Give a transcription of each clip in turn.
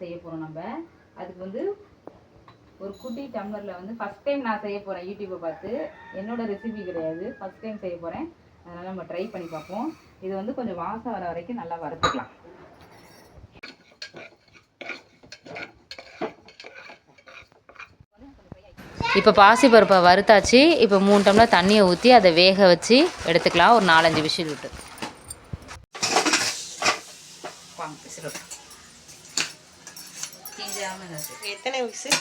செய்ய போகிறோம் நம்ம. அதுக்கு வந்து ஒரு குட்டி டம்ளரில் வந்து ஃபஸ்ட் டைம் நான் செய்ய போகிறேன். யூடியூப்பை பார்த்து, என்னோடய ரெசிபி கிடையாது, ஃபஸ்ட் டைம் செய்ய போகிறேன். அதனால் நம்ம ட்ரை பண்ணி பார்ப்போம். இது வந்து கொஞ்சம் வாசம் வர வரைக்கும் நல்லா வறுத்துக்கலாம். இப்போ பாசிப்பருப்பை வறுத்தாச்சு. இப்போ 3 டம்ளர் தண்ணியை ஊற்றி அதை வேக வச்சு எடுத்துக்கலாம். ஒரு 4-5 விசில் விட்டு. எத்தனை விசில்?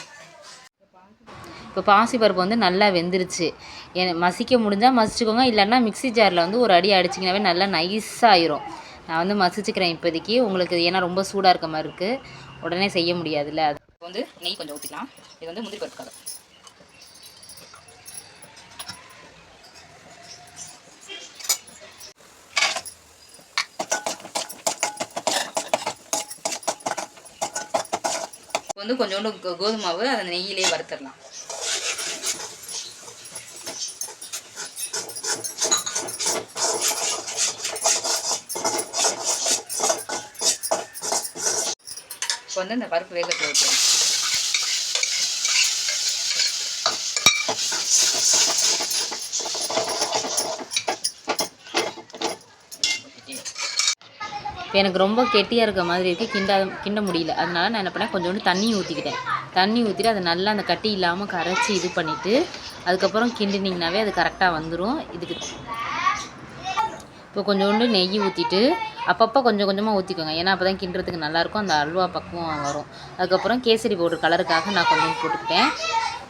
இப்போ பாசிப்பருப்பு வந்து நல்லா வெந்துருச்சு. மசிக்க முடிஞ்சால் மசிச்சுக்கோங்க, இல்லைன்னா மிக்சி ஜாரில் வந்து ஒரு அடி அடிச்சிங்கனாவே நல்லா நைஸாகிரும். நான் வந்து மசிச்சுக்கிறேன் இப்போதைக்கு உங்களுக்கு, ஏன்னா ரொம்ப சூடாக இருக்க மாதிரி இருக்குது, உடனே செய்ய முடியாதுல்ல. அது வந்து நெய் கொஞ்சம் ஊற்றிக்கலாம். இது வந்து முந்திரி பருப்புக்காக. வந்து கொஞ்சோண்டு கோதுமை மாவு அந்த நெய்யிலே வறுத்துடலாம். இப்போ வந்து இந்த பருப்பு வேகத்தை ஊற்றுவோம். இப்போ எனக்கு ரொம்ப கெட்டியாக இருக்க மாதிரி இருக்குது, கிண்ட முடியல. அதனால நான் என்ன பண்ணேன், கொஞ்சோண்டு தண்ணி ஊற்றிக்கிட்டேன். தண்ணி ஊற்றிட்டு அதை நல்லா அந்த கட்டி இல்லாமல் கரைச்சி இது பண்ணிவிட்டு அதுக்கப்புறம் கிண்டினிங்கனாவே அது கரெக்டாக வந்துடும். இதுக்கு இப்போ கொஞ்சோண்டு நெய் ஊற்றிட்டு அப்பப்போ கொஞ்சம் கொஞ்சமாக ஊற்றிக்கோங்க, ஏன்னா அப்போ தான் கிண்டுறதுக்கு நல்லாயிருக்கும், அந்த அல்வா பக்குவம் வரும். அதுக்கப்புறம் கேசரி பவுடர் கலருக்காக நான் கொஞ்சம் போட்டுக்கிட்டேன்.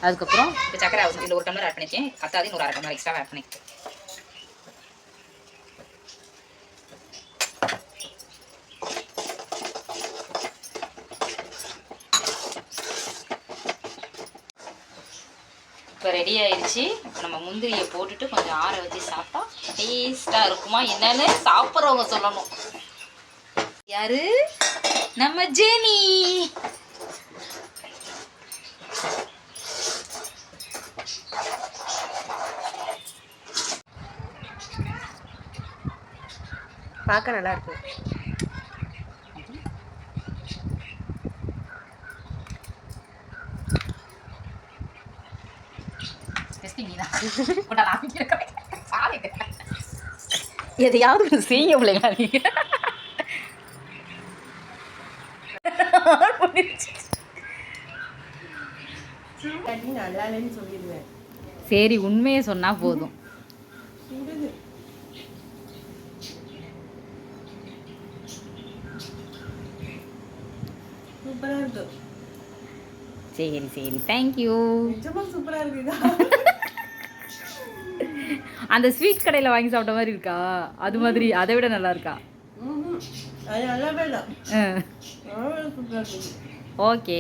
அதுக்கப்புறம் இப்போ சக்கரை இதில் 1 டம்ளர் ஆட் பண்ணிக்கேன். பத்தாது, ஒரு 1/2 டம்ளர் எக்ஸ்ட்ரா ஆட் பண்ணிக்கிட்டேன். இப்போ ரெடி ஆயிடுச்சு. இப்போ நம்ம முந்திரியை போட்டுட்டு கொஞ்சம் ஆற வச்சு சாப்பிட்டா டேஸ்ட்டாக இருக்குமா என்னன்னு சாப்பிட்றவங்க சொல்லணும். யாரு? நம்ம ஜெனி. பார்க்க நல்லா இருக்கு. எதையாவது செய்ய பிள்ளைங்க சரி, உண்மையை சொன்னா போதும். சூப்பரா இருக்கு. சரி சரி, தேங்க்யூ. சூப்பரா இருக்குதா? அந்த ஸ்வீட் கடையில் வாங்கி சாப்பிட்ட மாதிரி இருக்கா? அது மாதிரி அதை விட நல்லா இருக்கா? அது நல்லாவே இல்லை. ஓகே.